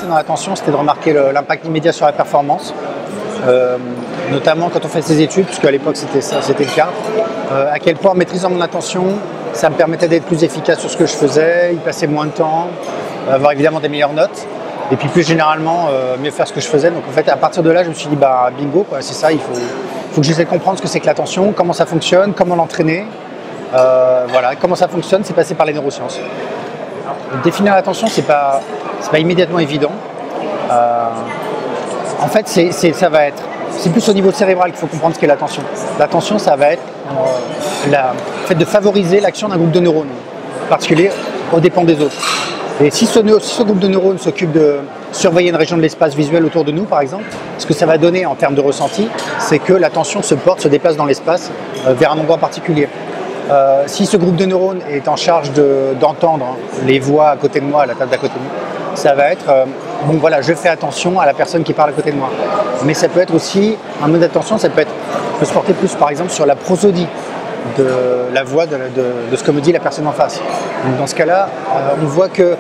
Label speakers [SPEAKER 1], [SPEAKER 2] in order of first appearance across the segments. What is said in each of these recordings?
[SPEAKER 1] dans l'attention, c'était de remarquer l'impact immédiat sur la performance, notamment quand on fait ses études, puisque à l'époque c'était le cas. À quel point, en maîtrisant mon attention, ça me permettait d'être plus efficace sur ce que je faisais, y passer moins de temps, avoir évidemment des meilleures notes, et puis plus généralement mieux faire ce que je faisais. Donc en fait, à partir de là, je me suis dit, bah bingo, quoi, c'est ça, il faut que j'essaie de comprendre ce que c'est que l'attention, comment ça fonctionne, comment l'entraîner. Voilà, comment ça fonctionne, c'est passé par les neurosciences. Définir l'attention, c'est pas immédiatement évident. En fait, c'est plus au niveau cérébral qu'il faut comprendre ce qu'est l'attention. L'attention, ça va être le fait de favoriser l'action d'un groupe de neurones, en particulier aux dépens des autres. Et si ce groupe de neurones s'occupe de surveiller une région de l'espace visuel autour de nous, par exemple, ce que ça va donner en termes de ressenti, c'est que l'attention se déplace dans l'espace vers un endroit particulier. Si ce groupe de neurones est en charge d'entendre les voix à côté de moi, à la table d'à côté de moi, ça va être, bon voilà, je fais attention à la personne qui parle à côté de moi. Mais ça peut être aussi, un mode d'attention, peut se porter plus par exemple sur la prosodie de la voix de ce que me dit la personne en face. Donc dans ce cas-là, on voit que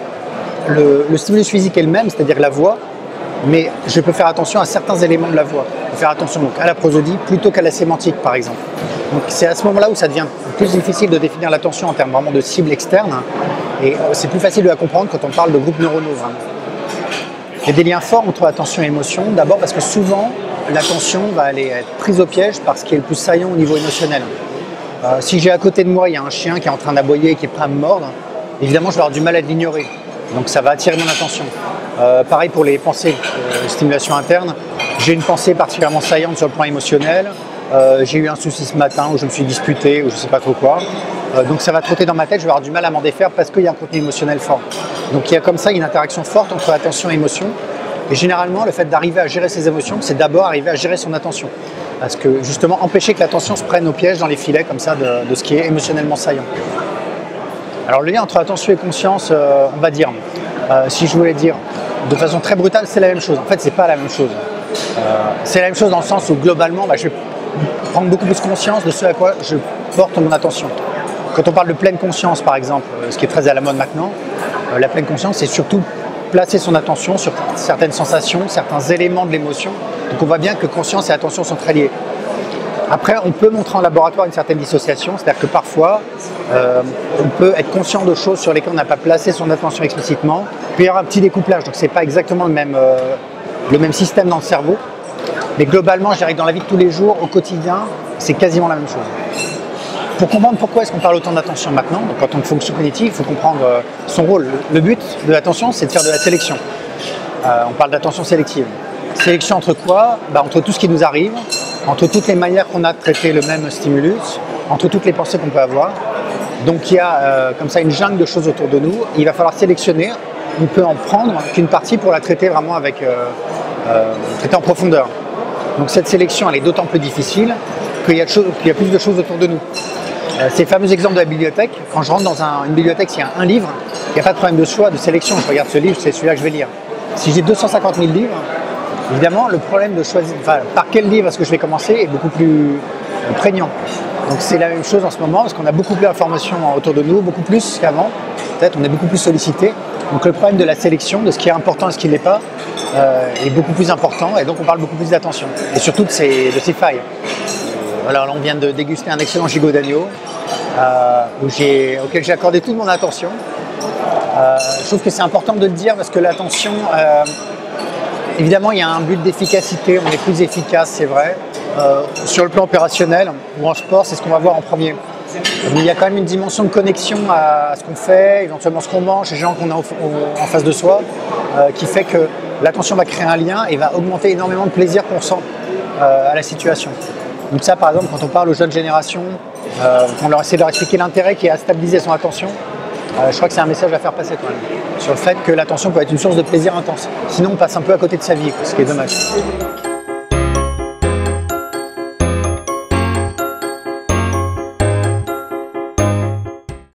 [SPEAKER 1] le stimulus physique est le même, c'est-à-dire la voix, mais je peux faire attention à certains éléments de la voix. Je peux faire attention donc à la prosodie plutôt qu'à la sémantique, par exemple. Donc c'est à ce moment-là où ça devient plus difficile de définir l'attention en termes vraiment de cible externe, et c'est plus facile de la comprendre quand on parle de groupes neuronaux vraiment. Il y a des liens forts entre attention et émotion, d'abord parce que souvent l'attention va aller être prise au piège par ce qui est le plus saillant au niveau émotionnel. Si j'ai à côté de moi, il y a un chien qui est en train d'aboyer et qui est prêt à me mordre, évidemment je vais avoir du mal à l'ignorer, donc ça va attirer mon attention. Pareil pour les pensées, stimulation interne, j'ai une pensée particulièrement saillante sur le plan émotionnel, j'ai eu un souci ce matin où je me suis disputé ou je ne sais pas trop quoi, donc ça va trotter dans ma tête, je vais avoir du mal à m'en défaire parce qu'il y a un contenu émotionnel fort. Donc il y a comme ça une interaction forte entre attention et émotion, et généralement le fait d'arriver à gérer ses émotions, c'est d'abord arriver à gérer son attention. Parce que justement, empêcher que l'attention se prenne au piège dans les filets comme ça de ce qui est émotionnellement saillant. Alors le lien entre attention et conscience, on va dire, si je voulais dire de façon très brutale, c'est la même chose. En fait, c'est pas la même chose. C'est la même chose dans le sens où globalement, je vais prendre beaucoup plus conscience de ce à quoi je porte mon attention. Quand on parle de pleine conscience, par exemple, ce qui est très à la mode maintenant, la pleine conscience, c'est surtout placer son attention sur certaines sensations, certains éléments de l'émotion. Donc on voit bien que conscience et attention sont très liés. Après, on peut montrer en laboratoire une certaine dissociation, c'est-à-dire que parfois, on peut être conscient de choses sur lesquelles on n'a pas placé son attention explicitement, puis il y aura un petit découplage, donc ce n'est pas exactement le même système dans le cerveau, mais globalement, je dirais que dans la vie de tous les jours, au quotidien, c'est quasiment la même chose. Pour comprendre pourquoi est-ce qu'on parle autant d'attention maintenant, donc en tant que fonction cognitive, il faut comprendre son rôle. Le but de l'attention, c'est de faire de la sélection. On parle d'attention sélective. Sélection entre quoi? Entre tout ce qui nous arrive, entre toutes les manières qu'on a de traiter le même stimulus, entre toutes les pensées qu'on peut avoir. Donc il y a comme ça une jungle de choses autour de nous. Il va falloir sélectionner. On peut en prendre qu'une partie pour la traiter vraiment traiter en profondeur. Donc cette sélection, elle est d'autant plus difficile qu'il y a plus de choses autour de nous. Ces fameux exemples de la bibliothèque, quand je rentre dans une bibliothèque, s'il y a un livre, il n'y a pas de problème de choix, de sélection. Je regarde ce livre, c'est celui-là que je vais lire. Si j'ai 250 000 livres, évidemment, le problème de choisir par quel livre est-ce que je vais commencer est beaucoup plus prégnant. Donc c'est la même chose en ce moment, parce qu'on a beaucoup plus d'informations autour de nous, beaucoup plus qu'avant. Peut-être on est beaucoup plus sollicité. Donc le problème de la sélection, de ce qui est important et ce qui ne l'est pas, est beaucoup plus important, et donc on parle beaucoup plus d'attention. Et surtout de ces failles. Alors là, on vient de déguster un excellent gigot d'agneau auquel j'ai accordé toute mon attention. Je trouve que c'est important de le dire parce que l'attention, évidemment, il y a un but d'efficacité, on est plus efficace, c'est vrai. Sur le plan opérationnel ou en sport, c'est ce qu'on va voir en premier. Mais il y a quand même une dimension de connexion à ce qu'on fait, éventuellement ce qu'on mange, les gens qu'on a en face de soi, qui fait que l'attention va créer un lien et va augmenter énormément de plaisir qu'on ressent à la situation. Donc ça, par exemple, quand on parle aux jeunes générations, on leur essaie de leur expliquer l'intérêt qui est à stabiliser son attention, je crois que c'est un message à faire passer quand même, sur le fait que l'attention peut être une source de plaisir intense. Sinon, on passe un peu à côté de sa vie, ce qui est dommage.